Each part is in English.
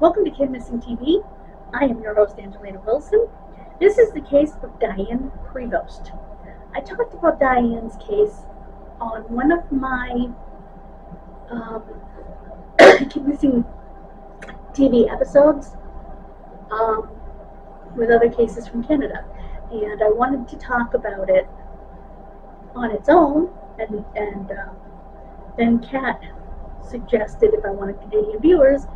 Welcome to Kidmissing TV. I am your host, Angelina Wilson. This is the case of Diane Prevost. I talked about Diane's case on one of my Kidmissing TV episodes with other cases from Canada. And I wanted to talk about it on its own, and then Kat suggested if I wanted Canadian viewers,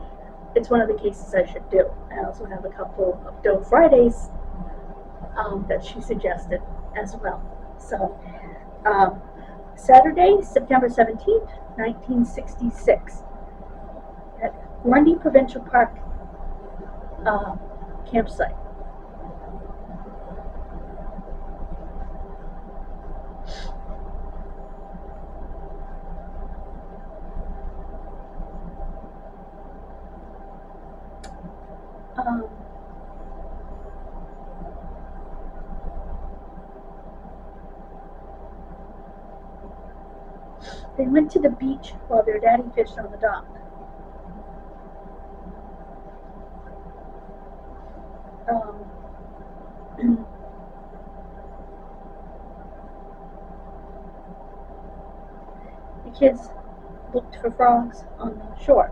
it's one of the cases I should do. I also have a couple of Doe Fridays that she suggested as well. So, Saturday, September 17th, 1966, at Grundy Provincial Park campsite. They went to the beach while their daddy fished on the dock. The kids looked for frogs on the shore,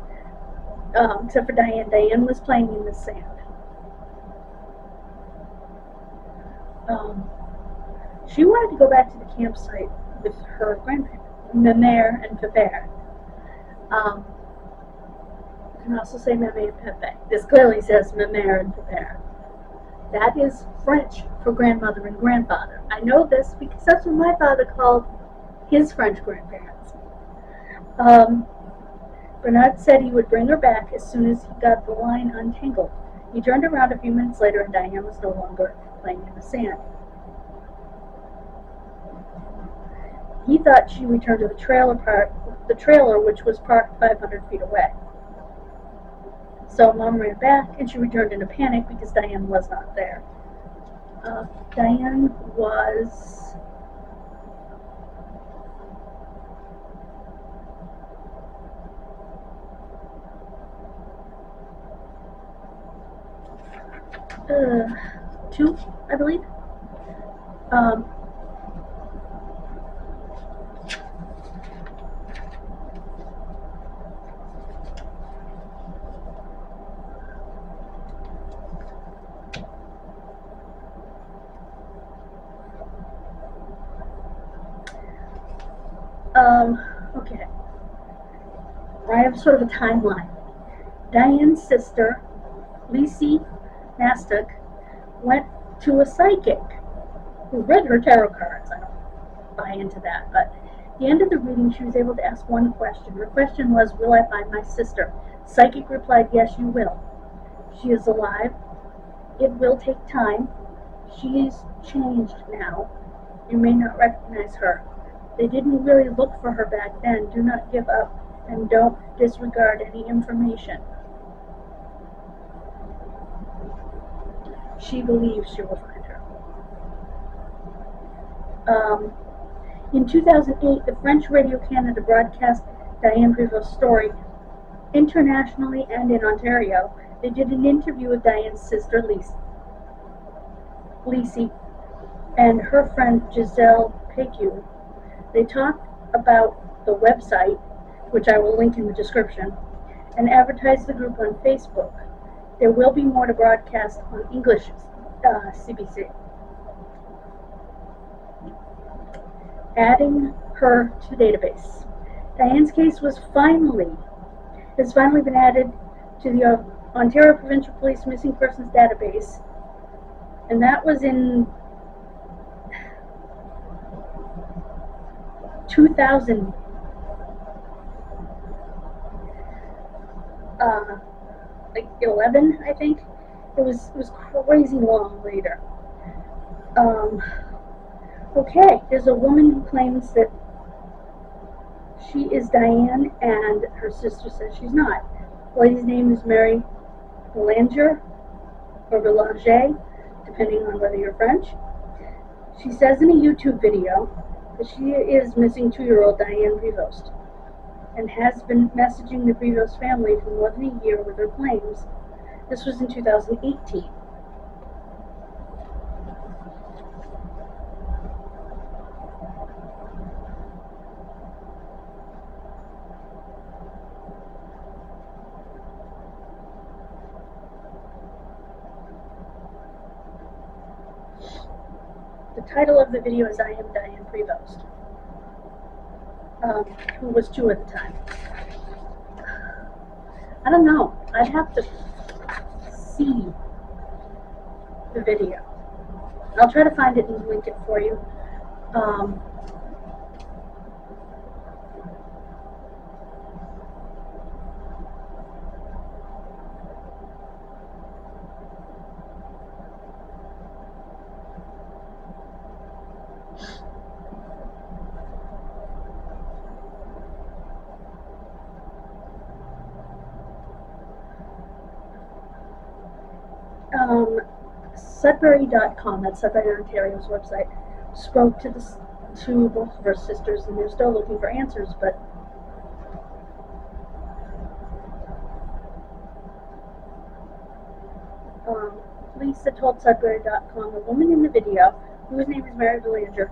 except for Diane. Diane was playing in the sand. She wanted to go back to the campsite with her grandparents, Mamère and Pépère. You can also say Mamère and Pépère. This clearly says Mamère and Pépère. That is French for grandmother and grandfather. I know this because that's what my father called his French grandparents. Bernard said he would bring her back as soon as he got the line untangled. He turned around a few minutes later and Diane was no longer playing in the sand. He thought she returned to the trailer which was parked 500 feet away. So Mom ran back and she returned in a panic because Diane was not there. Diane was two, I believe. Okay. I have sort of a timeline. Diane's sister, Lisi Nastuk, went to a psychic who read her tarot cards. I don't buy into that, but at the end of the reading, she was able to ask one question. Her question was, will I find my sister? Psychic replied, yes, you will. She is alive. It will take time. She is changed now. You may not recognize her. They didn't really look for her back then. Do not give up and don't disregard any information. She believes she will find her. In 2008, the French Radio Canada broadcast Diane Prevost's story internationally and in Ontario. They did an interview with Diane's sister, Lisi, and her friend Giselle Pécu. They talked about the website, which I will link in the description, and advertised the group on Facebook. There will be more to broadcast on English CBC. Adding her to the database. Diane's case has finally been added to the Ontario Provincial Police Missing Persons Database, and that was in 2000. Like 11, I think. It was crazy long later. Okay, there's a woman who claims that she is Diane and her sister says she's not. The lady's name is Mary Belanger or Belanger, depending on whether you're French. She says in a YouTube video that she is missing 2-year-old Diane Prevost and has been messaging the Prevost family for more than a year with her claims This was in 2018. The title of the video is I Am Diane Prevost, who was 2 at the time. I don't know. I'd have to see the video. I'll try to find it and link it for you. Sudbury.com, that's Sudbury, Ontario's website, spoke to both of her sisters, and they're still looking for answers, but Lisa told Sudbury.com the woman in the video, whose name is Mary Belanger,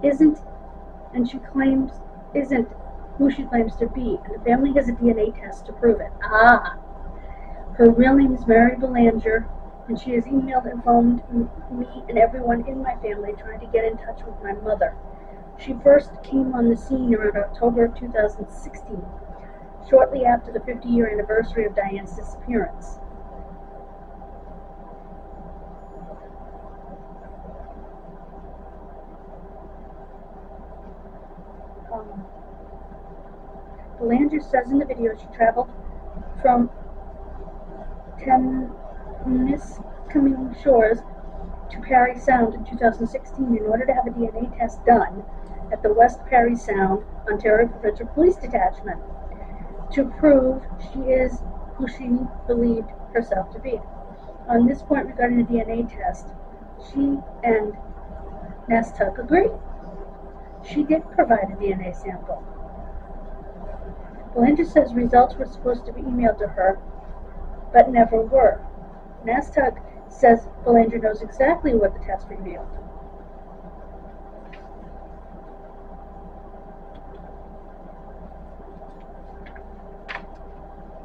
isn't who she claims to be, and the family has a DNA test to prove it. Her real name is Mary Belanger, and she has emailed and phoned me and everyone in my family trying to get in touch with my mother. She first came on the scene around October of 2016, shortly after the 50-year anniversary of Diane's disappearance. Belanger says in the video she traveled from Kidmissing shores to Parry Sound in 2016 in order to have a DNA test done at the West Parry Sound, Ontario Provincial Police Detachment to prove she is who she believed herself to be. On this point regarding the DNA test, she and Nastuk agree. She did provide a DNA sample. Belanger says results were supposed to be emailed to her, but never were. Nastuk says Belanger knows exactly what the test revealed.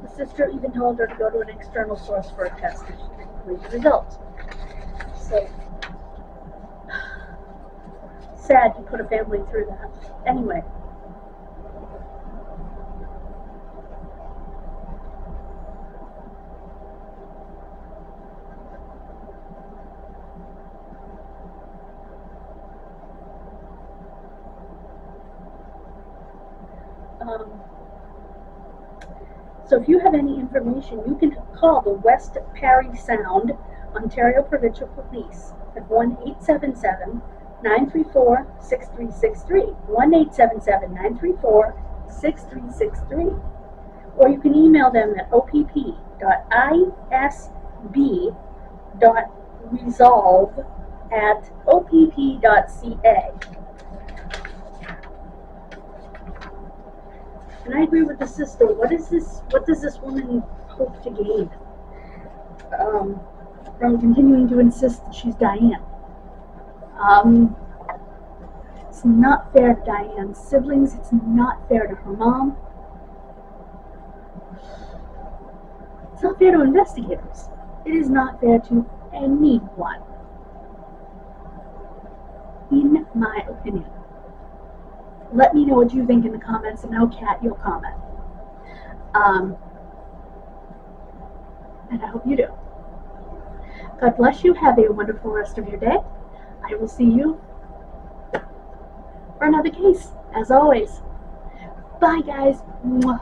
The sister even told her to go to an external source for a test if she didn't believe the results. So, sad to put a family through that. Anyway. So if you have any information, you can call the West Parry Sound Ontario Provincial Police at 1-877-934-6363, 1-877-934-6363, or you can email them at opp.isb.resolve@opp.ca. And I agree with the sister. What does this woman hope to gain from continuing to insist that she's Diane? It's not fair to Diane's siblings. It's not fair to her mom. It's not fair to investigators. It is not fair to anyone, in my opinion. Let me know what you think in the comments, and now, Kat, you'll comment. And I hope you do. God bless you. Have a wonderful rest of your day. I will see you for another case, as always. Bye, guys. Mwah.